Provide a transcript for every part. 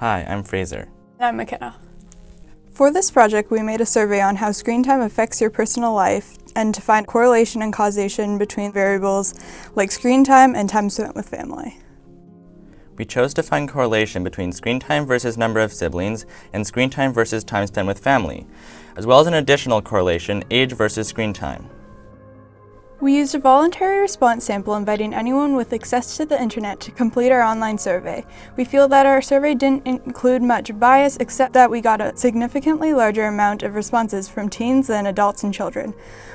Hi, I'm Fraser. I'm Makenna. For this project, we made a survey on how screen time affects your personal life and to find correlation and causation between variables like screen time and time spent with family. We chose to find correlation between screen time versus number of siblings and screen time versus time spent with family, as well as an additional correlation, age versus screen time. We used a voluntary response sample inviting anyone with access to the internet to complete our online survey. We feel that our survey didn't include much bias except that we got a significantly larger amount of responses from teens than adults and children.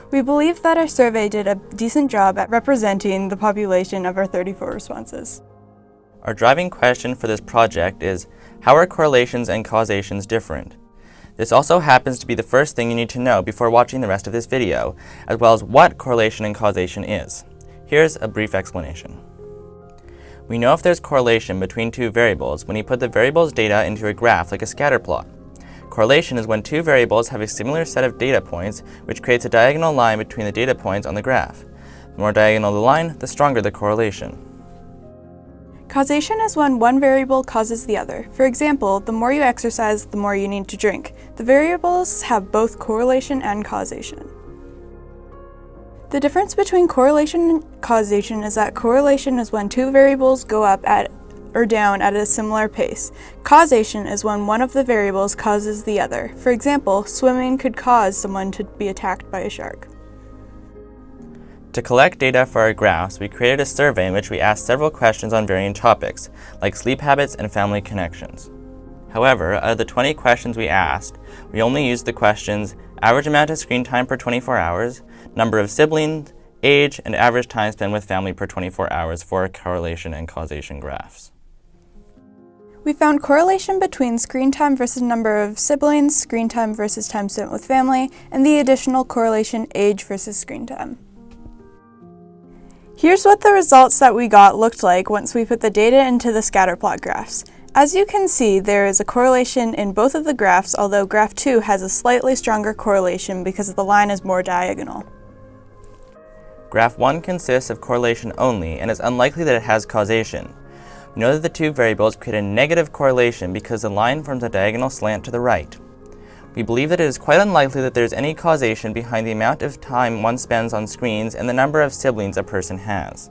We believe that our survey did a decent job at representing the population of our 34 responses. Our driving question for this project is, how are correlations and causations different? This also happens to be the first thing you need to know before watching the rest of this video, as well as what correlation and causation is. Here's a brief explanation. We know if there's correlation between two variables when you put the variables' data into a graph like a scatter plot. Correlation is when two variables have a similar set of data points, which creates a diagonal line between the data points on the graph. The more diagonal the line, the stronger the correlation. Causation is when one variable causes the other. For example, the more you exercise, the more you need to drink. The variables have both correlation and causation. The difference between correlation and causation is that correlation is when two variables go up or down at a similar pace. Causation is when one of the variables causes the other. For example, swimming could cause someone to be attacked by a shark. To collect data for our graphs, we created a survey in which we asked several questions on varying topics, like sleep habits and family connections. However, out of the 20 questions we asked, we only used the questions average amount of screen time per 24 hours, number of siblings, age, and average time spent with family per 24 hours for our correlation and causation graphs. We found correlation between screen time versus number of siblings, screen time versus time spent with family, and the additional correlation age versus screen time. Here's what the results that we got looked like once we put the data into the scatterplot graphs. As you can see, there is a correlation in both of the graphs, although graph 2 has a slightly stronger correlation because the line is more diagonal. Graph 1 consists of correlation only and is unlikely that it has causation. We know that the two variables create a negative correlation because the line forms a diagonal slant to the right. We believe that it is quite unlikely that there is any causation behind the amount of time one spends on screens and the number of siblings a person has.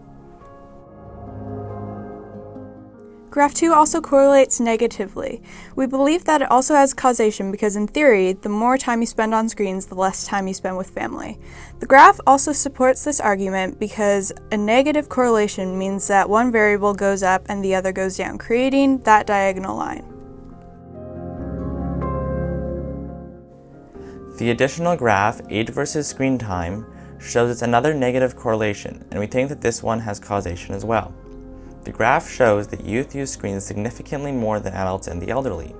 Graph 2 also correlates negatively. We believe that it also has causation because in theory, the more time you spend on screens, the less time you spend with family. The graph also supports this argument because a negative correlation means that one variable goes up and the other goes down, creating that diagonal line. The additional graph, age versus screen time, shows it's another negative correlation, and we think that this one has causation as well. The graph shows that youth use screens significantly more than adults and the elderly.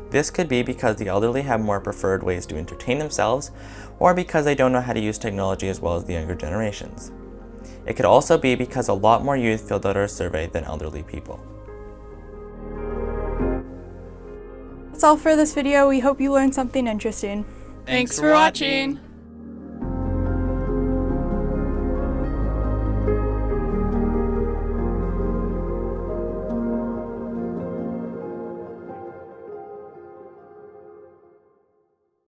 This could be because the elderly have more preferred ways to entertain themselves, or because they don't know how to use technology as well as the younger generations. It could also be because a lot more youth filled out our survey than elderly people. That's all for this video. We hope you learned something interesting. Thanks for watching!